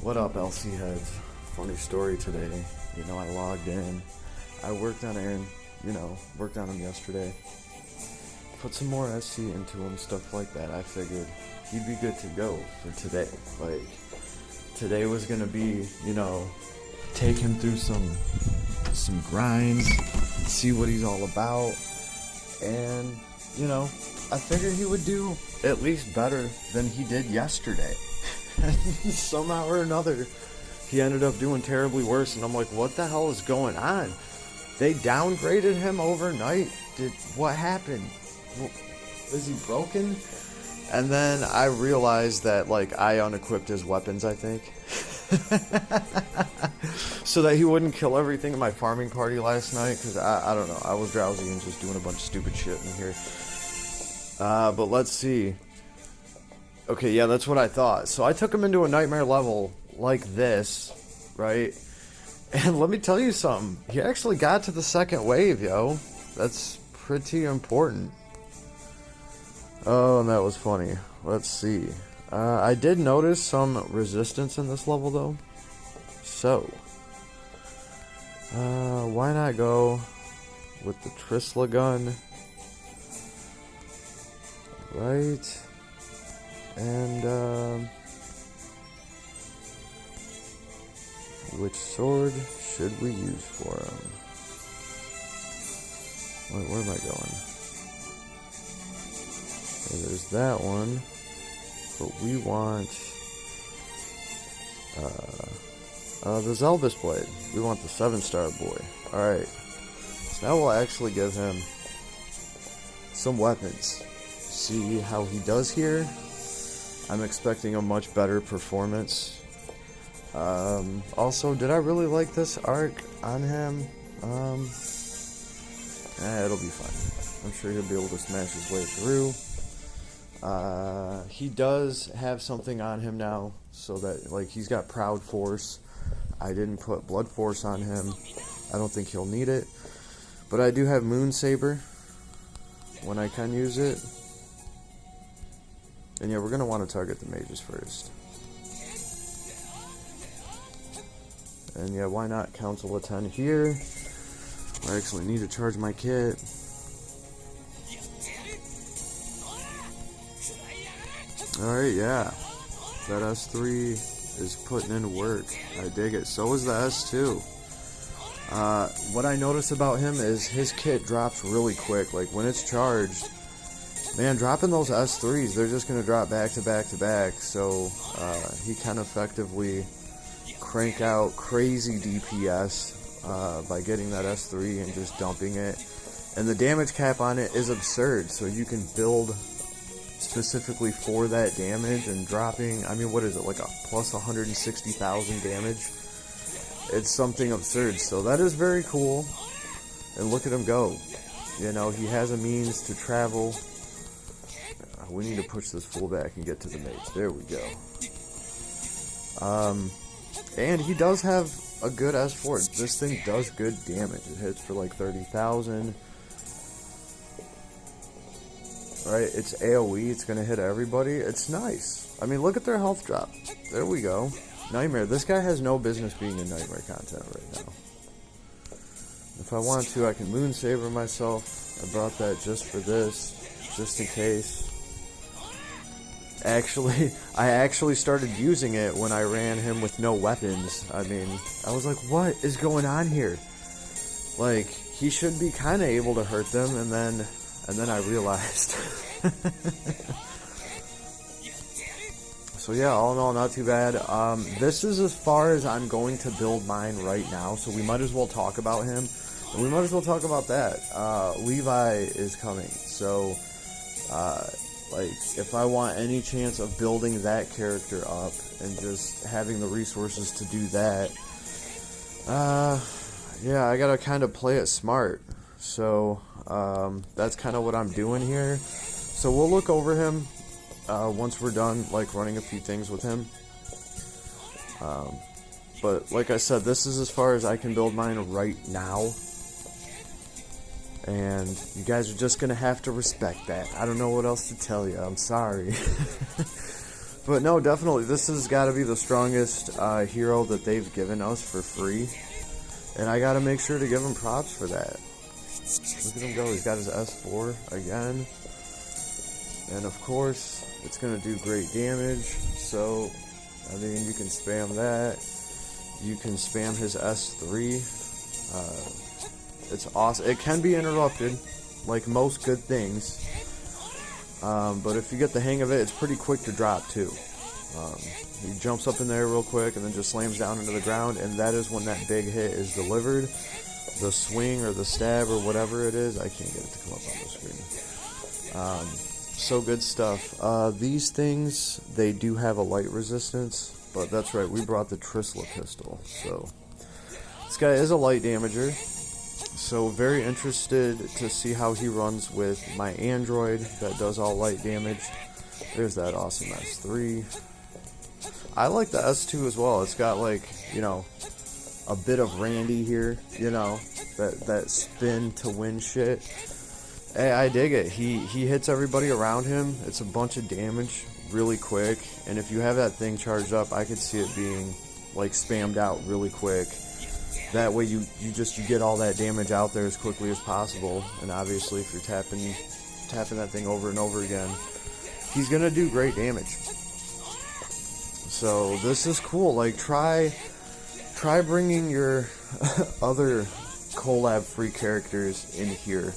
What up, LC heads? Funny story today. I logged in. I worked on Eren, worked on him yesterday. Put some more SC into him, stuff like that. I figured he'd be good to go for today. Today was gonna be, take him through some grinds, see what he's all about, and, I figured he would do at least better than he did yesterday. Somehow or another, he ended up doing terribly worse, and I'm like, what the hell is going on? They downgraded him overnight. What happened? Is he broken? And then I realized that, I unequipped his weapons, I think. So that he wouldn't kill everything in my farming party last night, because I don't know, I was drowsy and just doing a bunch of stupid shit in here. But let's see. Okay, yeah, that's what I thought. So I took him into a nightmare level like this, right? And let me tell you something. He actually got to the second wave, yo. That's pretty important. Oh, and that was funny. Let's see. I did notice some resistance in this level, though. So, why not go with the Trisla gun? Right. And, which sword should we use for him? Wait, where am I going? Okay, there's that one. But we want, the Zelvis blade. We want the 7-star boy. Alright. So now we'll actually give him some weapons. See how he does here. I'm expecting a much better performance. Also, did I really like this arc on him? It'll be fine. I'm sure he'll be able to smash his way through. He does have something on him now, so that, he's got Proud Force. I didn't put Blood Force on him. I don't think he'll need it. But I do have Moon Saber when I can use it. And yeah, we're going to want to target the mages first. And yeah, why not Council of 10 here? I actually need to charge my kit. Alright, yeah. That S3 is putting in work. I dig it. So is the S2. What I notice about him is his kit drops really quick. When it's charged, man, dropping those S3s, they're just going to drop back to back to back. So he can effectively crank out crazy DPS by getting that S3 and just dumping it. And the damage cap on it is absurd. So you can build specifically for that damage and dropping, I mean, what is it, a plus 160,000 damage? It's something absurd, so that is very cool. And look at him go. He has a means to travel. We need to push this full back and get to the mage. There we go. And he does have a good S4. This thing does good damage. It hits for 30,000. Right, it's AoE, it's going to hit everybody. It's nice. I mean, look at their health drop. There we go. Nightmare. This guy has no business being in Nightmare content right now. If I want to, I can Moon Saber myself. I brought that just for this, just in case. Actually, I actually started using it when I ran him with no weapons. I mean, I was like, what is going on here? He should be kind of able to hurt them, and then I realized. So yeah, all in all, not too bad. This is as far as I'm going to build mine right now, so we might as well talk about him. And we might as well talk about that. Levi is coming, so if I want any chance of building that character up and just having the resources to do that, yeah, I gotta kind of play it smart. So that's kind of what I'm doing here. So we'll look over him once we're done running a few things with him. But like I said, this is as far as I can build mine right now. And you guys are just gonna have to respect that. I don't know what else to tell you. I'm sorry. But no, definitely, this has got to be the strongest hero that they've given us for free. And I got to make sure to give him props for that. Look at him go. He's got his S4 again. And of course, it's going to do great damage. So, I mean, you can spam that. You can spam his S3. It's awesome. It can be interrupted, like most good things. But if you get the hang of it, it's pretty quick to drop too. He jumps up in there real quick and then just slams down into the ground, and that is when that big hit is delivered. The swing or the stab or whatever it is, I can't get it to come up on the screen. So good stuff. These things, they do have a light resistance, but that's right, we brought the Trisla pistol. So this guy is a light damager. So very interested to see how he runs with my android that does all light damage. There's that awesome S3. I like the S2 as well. It's got, like, you know, a bit of Randy here, you know, that spin to win shit. Hey, I dig it. He hits everybody around him. It's a bunch of damage really quick, and if you have that thing charged up, I could see it being like spammed out really quick. That way you get all that damage out there as quickly as possible. And obviously if you're tapping that thing over and over again, he's gonna do great damage. So this is cool. Like, try bringing your other collab free characters in here.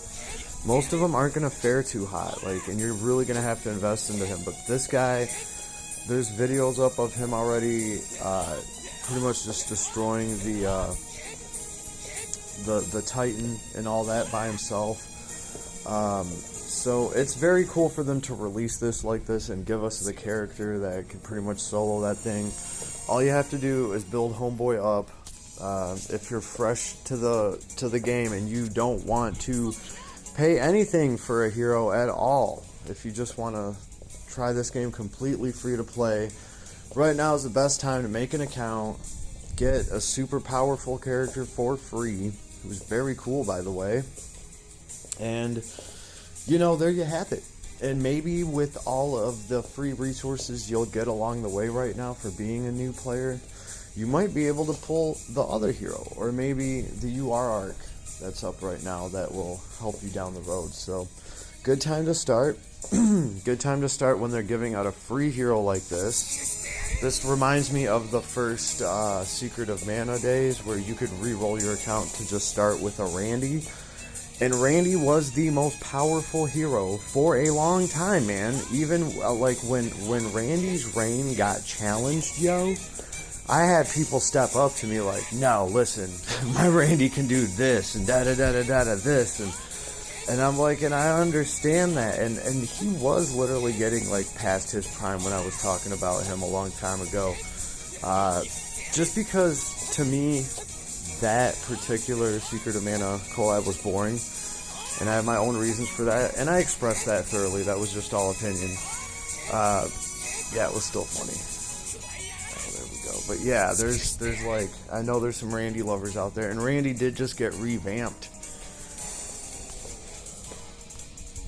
Most of them aren't gonna fare too hot, like, and you're really gonna have to invest into him. But this guy, there's videos up of him already pretty much just destroying the Titan and all that by himself. So it's very cool for them to release this like this and give us the character that can pretty much solo that thing. All you have to do is build Homeboy up. If you're fresh to the game and you don't want to pay anything for a hero at all, if you just want to try this game completely free to play, right now is the best time to make an account, get a super powerful character for free, who's very cool, by the way, and, you know, there you have it. And maybe with all of the free resources you'll get along the way right now for being a new player, you might be able to pull the other hero, or maybe the UR arc that's up right now that will help you down the road. So, good time to start. Good time to start when they're giving out a free hero like this. This reminds me of the first Secret of Mana days, where you could re-roll your account to just start with a Randy. And Randy was the most powerful hero for a long time, man. Even like when Randy's reign got challenged, yo, I had people step up to me like, no, listen, my Randy can do this and da-da-da-da-da-da this, and I'm like, and I understand that, and he was literally getting, like, past his prime when I was talking about him a long time ago, just because, to me, that particular Secret of Mana collab was boring, and I have my own reasons for that, and I expressed that thoroughly. That was just all opinion. Yeah, it was still funny. But yeah, there's like, I know there's some Randy lovers out there, and Randy did just get revamped.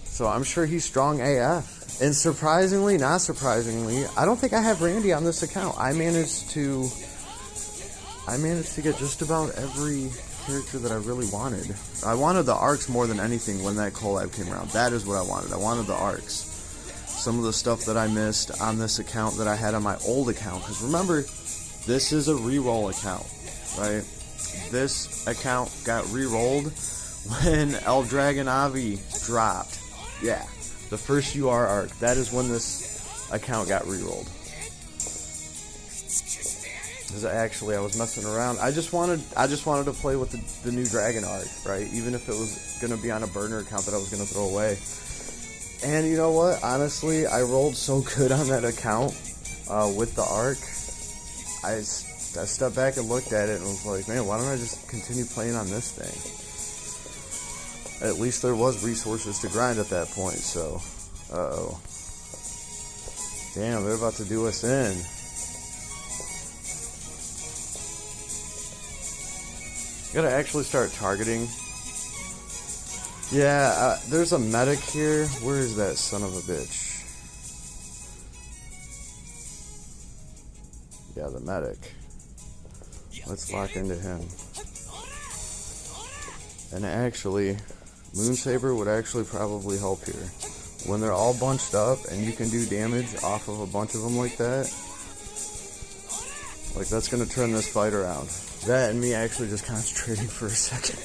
So I'm sure he's strong AF. And surprisingly, not surprisingly, I don't think I have Randy on this account. I managed to get just about every character that I really wanted. I wanted the arcs more than anything when that collab came around. That is what I wanted. I wanted the arcs. Some of the stuff that I missed on this account that I had on my old account. Because remember, this is a reroll account, right? This account got rerolled when El Dragon Avi dropped. Yeah, the first UR arc. That is when this account got rerolled. Because actually, I was messing around. I just wanted to play with the new Dragon arc, right? Even if it was gonna be on a burner account that I was gonna throw away. And you know what? Honestly, I rolled so good on that account with the arc. I stepped back and looked at it and was like, man, why don't I just continue playing on this thing? At least there was resources to grind at that point, so... Uh-oh. Damn, they're about to do us in. Gotta actually start targeting. Yeah, there's a medic here. Where is that son of a bitch? a medic. Let's lock into him. And actually, Moonsaber would actually probably help here. When they're all bunched up and you can do damage off of a bunch of them like that, like that's going to turn this fight around. That and me actually just concentrating for a second.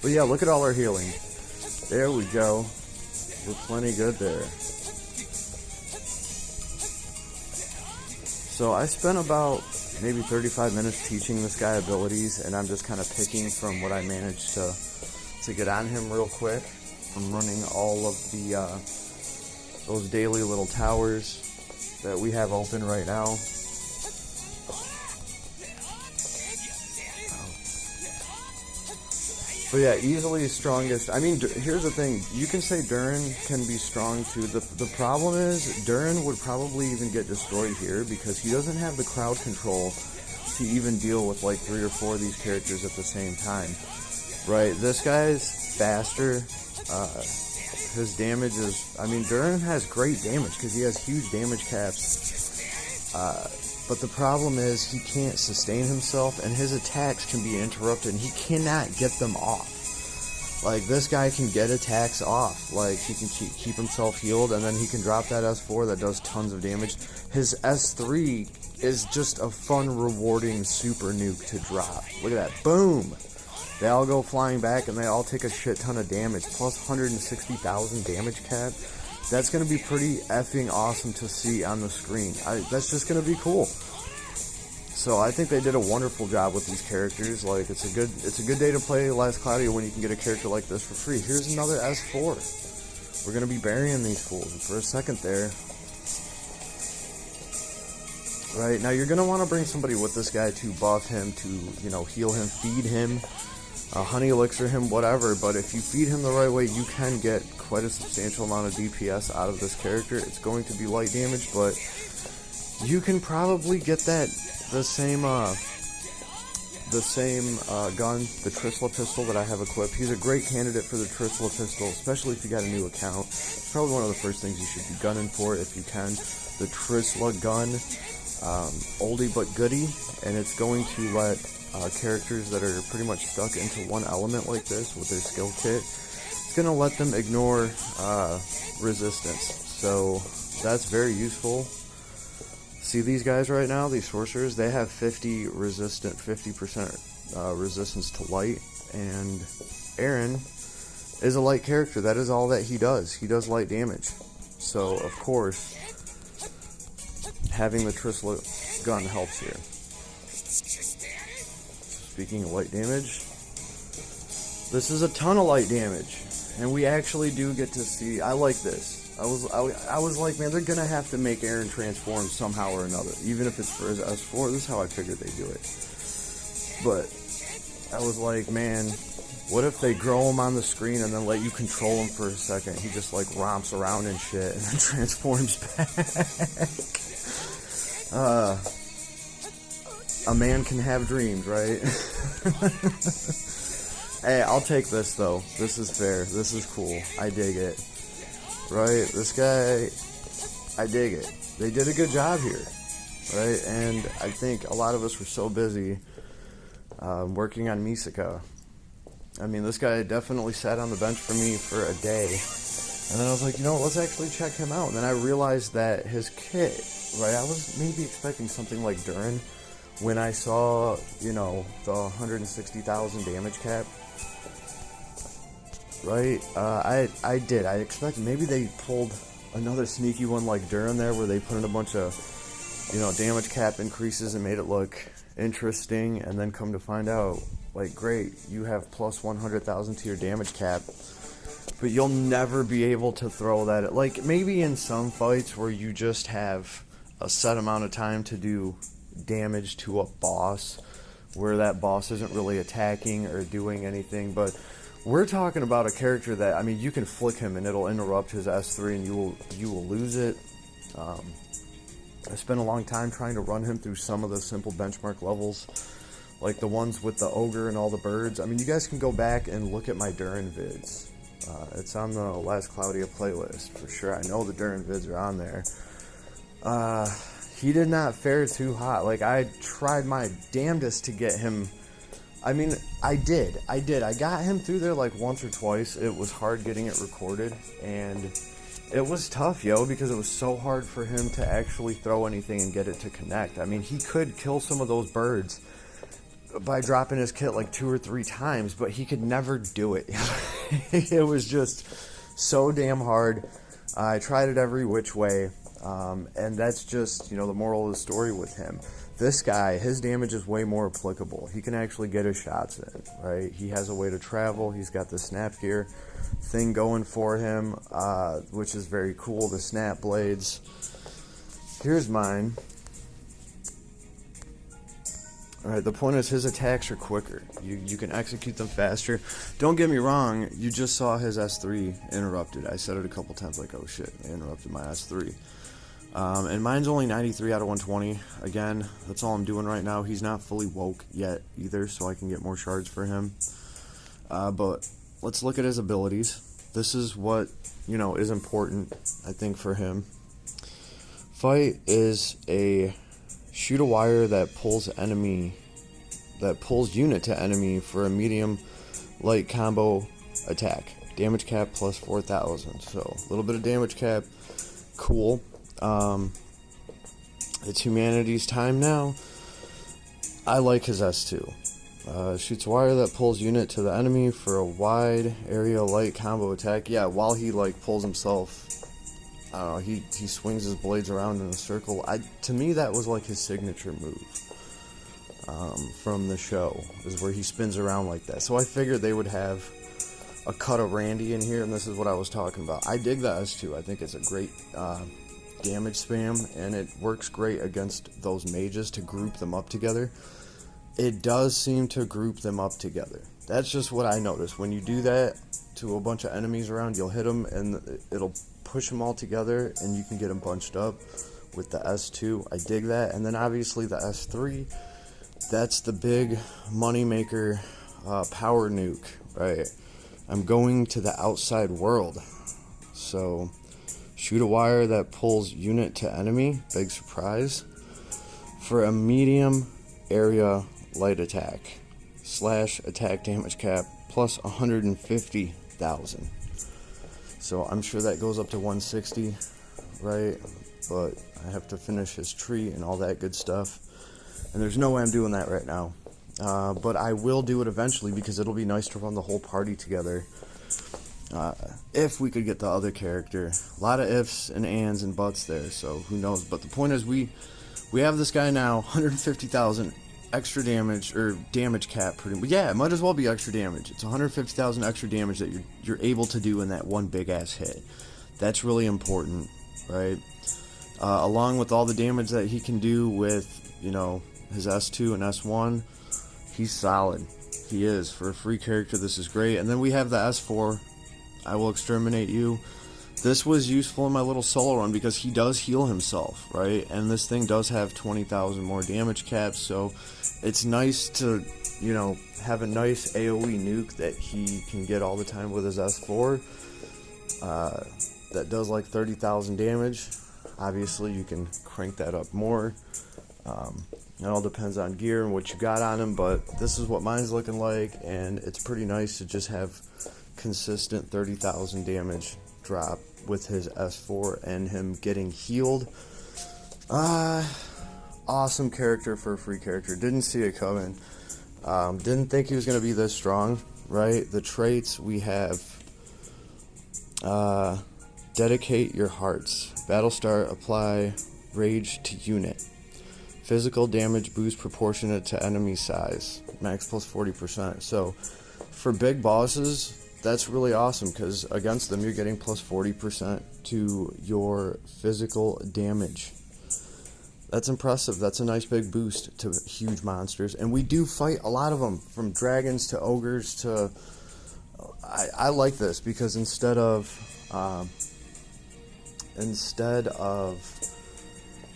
But yeah, look at all our healing. There we go. We're plenty good there. So I spent about maybe 35 minutes teaching this guy abilities, and I'm just kind of picking from what I managed to get on him real quick. I'm running all of the those daily little towers that we have open right now. But yeah, easily strongest. I mean, here's the thing. You can say Durin can be strong too. The problem is Durin would probably even get destroyed here because he doesn't have the crowd control to even deal with like 3 or 4 of these characters at the same time. Right? This guy's faster. His damage is... I mean, Durin has great damage because he has huge damage caps. But the problem is he can't sustain himself, and his attacks can be interrupted, and he cannot get them off. Like, this guy can get attacks off. Like, he can keep himself healed, and then he can drop that S4 that does tons of damage. His S3 is just a fun, rewarding super nuke to drop. Look at that. Boom! They all go flying back, and they all take a shit ton of damage, plus 160,000 damage cap. That's going to be pretty effing awesome to see on the screen. That's just going to be cool. So I think they did a wonderful job with these characters. Like, it's a good day to play Last Cloudia when you can get a character like this for free. Here's another S4. We're going to be burying these fools. And for a second there. Right, now you're going to want to bring somebody with this guy to buff him, to, you know, heal him, feed him. Honey elixir him, whatever, but if you feed him the right way, you can get quite a substantial amount of DPS out of this character. It's going to be light damage, but you can probably get that the same gun, the Trisla pistol that I have equipped. He's a great candidate for the Trisla pistol, especially if you got a new account. It's probably one of the first things you should be gunning for if you can. The Trisla gun, oldie but goodie, and it's going to let characters that are pretty much stuck into one element like this with their skill kit, it's going to let them ignore resistance. So that's very useful. See these guys right now, these sorcerers, they have 50% resistance to light, and Eren is a light character. That is all that he does. He does light damage. So of course, having the Trisla gun helps here. Speaking of light damage, this is a ton of light damage, and we actually do get to see. I like this. I was like, man, they're gonna have to make Eren transform somehow or another, even if it's for his S4. This is how I figured they do it. But I was like, man, what if they grow him on the screen and then let you control him for a second? He just like romps around and shit, and then transforms back. A man can have dreams, right? Hey, I'll take this, though. This is fair. This is cool. I dig it. Right? This guy, I dig it. They did a good job here. Right? And I think a lot of us were so busy working on Misaka. I mean, this guy definitely sat on the bench for me for a day. And then I was like, you know what, let's actually check him out. And then I realized that his kit, right, I was maybe expecting something like Durin. When I saw, you know, the 160,000 damage cap, right, I did. I expected maybe they pulled another sneaky one like Durin there, where they put in a bunch of, you know, damage cap increases and made it look interesting, and then come to find out, like, great, you have plus 100,000 to your damage cap, but you'll never be able to throw that. Like, maybe in some fights where you just have a set amount of time to do damage to a boss, where that boss isn't really attacking or doing anything, but we're talking about a character that, I mean, you can flick him and it'll interrupt his S3 and you will lose it. I spent a long time trying to run him through some of the simple benchmark levels, like the ones with the ogre and all the birds. I mean, you guys can go back and look at my Durin vids. It's on the Last Cloudia playlist for sure. I know the Durin vids are on there. he did not fare too hot. Like, I tried my damnedest to get him. I mean, I did. I got him through there like once or twice. It was hard getting it recorded, and it was tough, yo, because it was so hard for him to actually throw anything and get it to connect. I mean, he could kill some of those birds by dropping his kit like 2 or 3 times, but he could never do it. It was just so damn hard. I tried it every which way, and that's just, the moral of the story with him. This guy, his damage is way more applicable. He can actually get his shots in, right? He has a way to travel. He's got the snap gear thing going for him, which is very cool, the snap blades. Here's mine. Alright, the point is his attacks are quicker. You can execute them faster. Don't get me wrong, you just saw his S3 interrupted. I said it a couple times like, oh shit, I interrupted my S3. And mine's only 93 out of 120. Again, that's all I'm doing right now. He's not fully woke yet either, so I can get more shards for him. But let's look at his abilities. This is what, is important, I think, for him. Fight is a shoot a wire that pulls unit to enemy for a medium light combo attack. Damage cap plus 4,000. So a little bit of damage cap. Cool. It's humanity's time now. I like his S2. Shoots wire that pulls unit to the enemy for a wide area light combo attack. Yeah, while he pulls himself, I don't know, he swings his blades around in a circle. To me, that was like his signature move from the show, is where he spins around like that. So I figured they would have a cut of Randy in here, and this is what I was talking about. I dig the S2. I think it's a great damage spam, and it works great against those mages to group them up together. It does seem to group them up together. That's just what I noticed. When you do that to a bunch of enemies around, you'll hit them and it'll push them all together, and you can get them bunched up with the S2. I dig that. And then obviously the S3, that's the big money maker, power nuke, right? I'm going to the outside world. So shoot a wire that pulls unit to enemy, big surprise, for a medium area light attack / attack damage cap plus 150,000. So I'm sure that goes up to 160, right? But I have to finish his tree and all that good stuff, and there's no way I'm doing that right now. But I will do it eventually, because it'll be nice to run the whole party together. If we could get the other character. A lot of ifs and ands and buts there, so who knows. But the point is, we have this guy now, 150,000 extra damage, or damage cap, pretty much. Yeah, it might as well be extra damage. It's 150,000 extra damage that you're able to do in that one big ass hit. That's really important, right? Along with all the damage that he can do with, his S2 and S1, he's solid. He is. For a free character, this is great. And then we have the S4, I will exterminate you. This was useful in my little solo run because he does heal himself, right? And this thing does have 20,000 more damage caps, so it's nice to, have a nice AoE nuke that he can get all the time with his S4. That does like 30,000 damage. Obviously, you can crank that up more. It all depends on gear and what you got on him, but this is what mine's looking like, and it's pretty nice to just have consistent 30,000 damage drop with his S4 and him getting healed. Awesome character for a free character. Didn't see it coming. Didn't think he was going to be this strong, right? The traits we have: dedicate your hearts, battle start, apply rage to unit, physical damage boost proportionate to enemy size, max plus 40%. So for big bosses, that's really awesome, because against them you're getting plus 40% to your physical damage. That's impressive. That's a nice big boost to huge monsters, and we do fight a lot of them, from dragons to ogres to... I like this, because instead of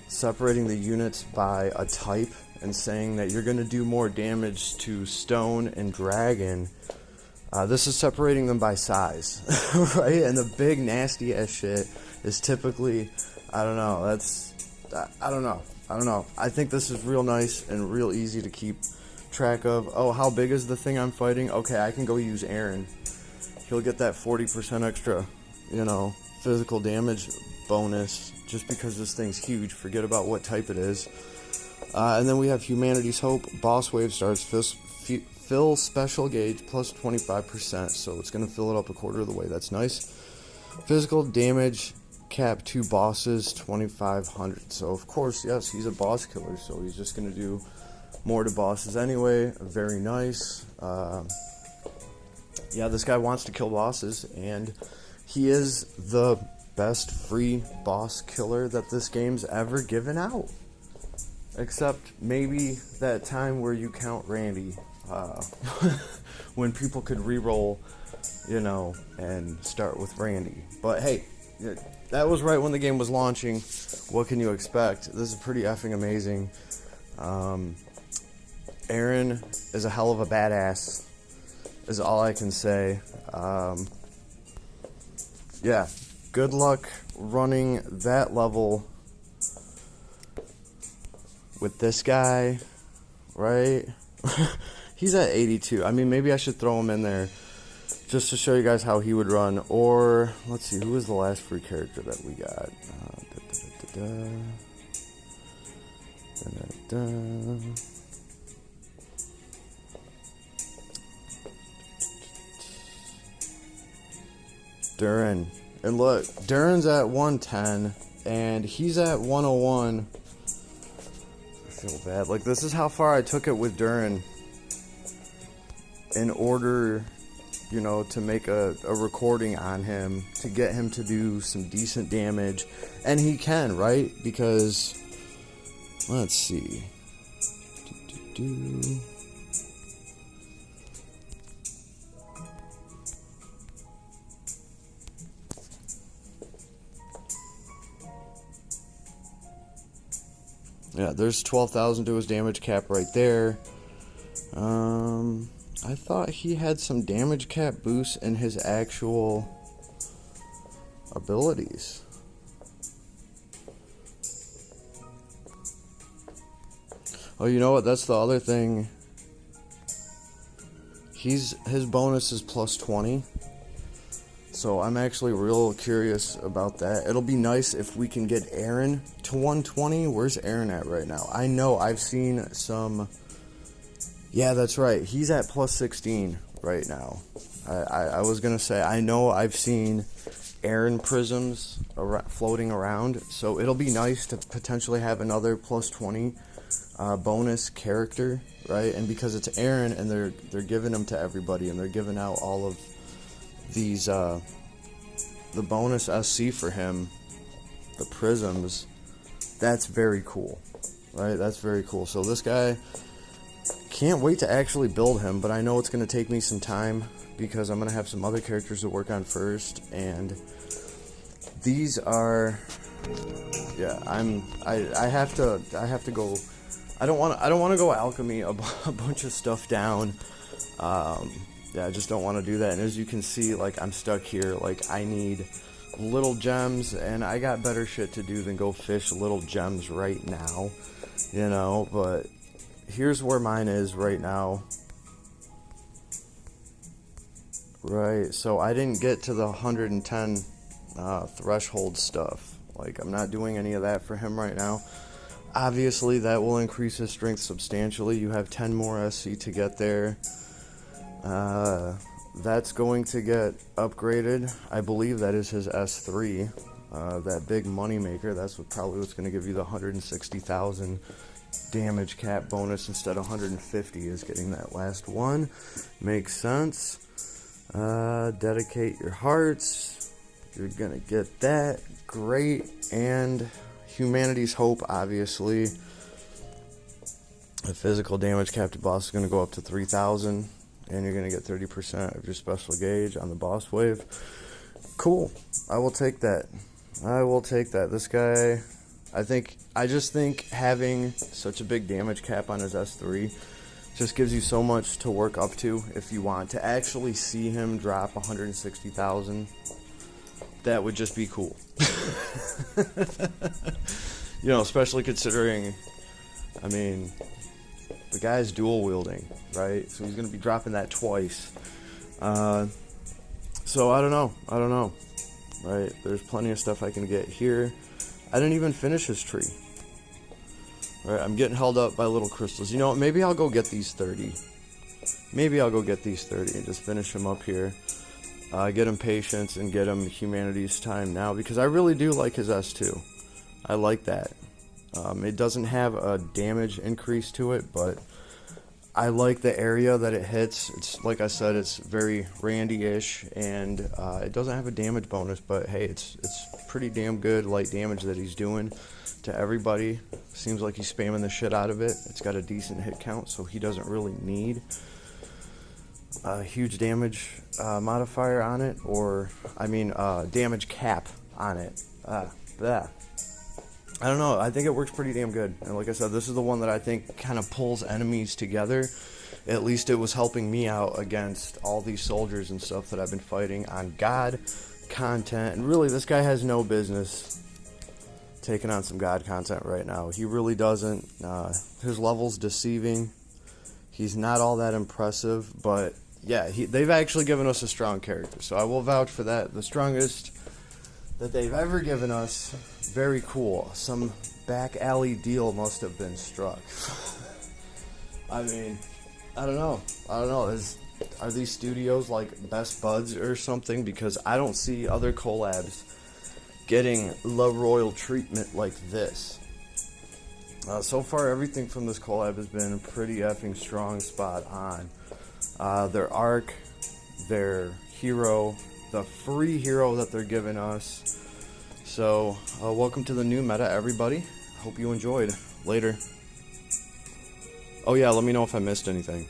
separating the units by a type and saying that you're going to do more damage to stone and dragon, this is separating them by size, right? And the big nasty ass shit is typically, I don't know, I don't know. I think this is real nice and real easy to keep track of. Oh, how big is the thing I'm fighting? Okay, I can go use Eren. He'll get that 40% extra, physical damage bonus just because this thing's huge. Forget about what type it is. And then we have Humanity's Hope. Boss Wave starts fill special gauge plus 25%, so it's going to fill it up a quarter of the way. That's nice. Physical damage cap 2 bosses 2500. So of course, yes, he's a boss killer, so he's just going to do more to bosses anyway. Very nice. Yeah, this guy wants to kill bosses, and he is the best free boss killer that this game's ever given out. Except maybe that time where you count Randy, when people could reroll, and start with Randy. But hey, that was right when the game was launching. What can you expect? This is pretty effing amazing. Eren is a hell of a badass, is all I can say. Yeah, good luck running that level with this guy, right? He's at 82. I mean, maybe I should throw him in there just to show you guys how he would run. Or, let's see, who was the last free character that we got? Durin. And look, Durin's at 110, and he's at 101. I feel bad. Like, this is how far I took it with Durin in order, to make a recording on him, to get him to do some decent damage. And he can, right? Because, let's see. Yeah, there's 12,000 to his damage cap right there. I thought he had some damage cap boosts in his actual abilities. Oh, you know what? That's the other thing. His bonus is plus 20. So I'm actually real curious about that. It'll be nice if we can get Eren to 120. Where's Eren at right now? I know I've seen some... Yeah, that's right. He's at plus 16 right now. I was going to say, I know I've seen Eren prisms floating around. So it'll be nice to potentially have another plus 20 bonus character, right? And because it's Eren and they're giving them to everybody, and they're giving out all of these the bonus SC for him, the prisms, that's very cool, right? That's very cool. So this guy, can't wait to actually build him, but I know it's going to take me some time because I'm going to have some other characters to work on first, and these are, yeah, I have to go. I don't want to go alchemy a bunch of stuff down. Yeah, I just don't want to do that. And as you can see, like, I'm stuck here. Like, I need little gems, and I got better shit to do than go fish little gems right now, but here's where mine is right now. Right, so I didn't get to the 110 threshold stuff. Like, I'm not doing any of that for him right now. Obviously, that will increase his strength substantially. You have 10 more SC to get there. That's going to get upgraded. I believe that is his S3. That big money maker. That's probably what's going to give you the 160,000 damage cap bonus instead of 150 is getting that last one. Makes sense. Dedicate your hearts. You're going to get that. Great. And Humanity's Hope, obviously. The physical damage cap to boss is going to go up to 3,000. And you're going to get 30% of your special gauge on the boss wave. Cool. I will take that. This guy, I just think having such a big damage cap on his S3 just gives you so much to work up to if you want. To actually see him drop 160,000, that would just be cool. You know, especially considering, I mean, the guy's dual wielding, right? So he's going to be dropping that twice. So I don't know, right? There's plenty of stuff I can get here. I didn't even finish his tree. Right, I'm getting held up by little crystals. You know what, maybe I'll go get these 30. Maybe I'll go get these 30 and just finish them up here. Get him patience and get him humanity's time now, because I really do like his S2. I like that. It doesn't have a damage increase to it, but I like the area that it hits. It's like I said, it's very Randy-ish, and it doesn't have a damage bonus, but hey, it's pretty damn good light damage that he's doing to everybody. Seems like he's spamming the shit out of it. It's got a decent hit count, so he doesn't really need a huge damage modifier on it, or I mean damage cap on it. I don't know, I think it works pretty damn good. And like I said, this is the one that I think kind of pulls enemies together. At least it was helping me out against all these soldiers and stuff that I've been fighting on God content. And really, this guy has no business taking on some God content right now. He really doesn't. His level's deceiving. He's not all that impressive, but yeah, they've actually given us a strong character, so I will vouch for that. The strongest that they've ever given us. Very cool. Some back alley deal must have been struck. I mean, I don't know. Are these studios like best buds or something? Because I don't see other collabs getting the royal treatment like this. So far, everything from this collab has been pretty effing strong, spot on. Their arc, their hero, the free hero that they're giving us. So, welcome to the new meta, everybody. Hope you enjoyed. Later. Oh yeah, let me know if I missed anything.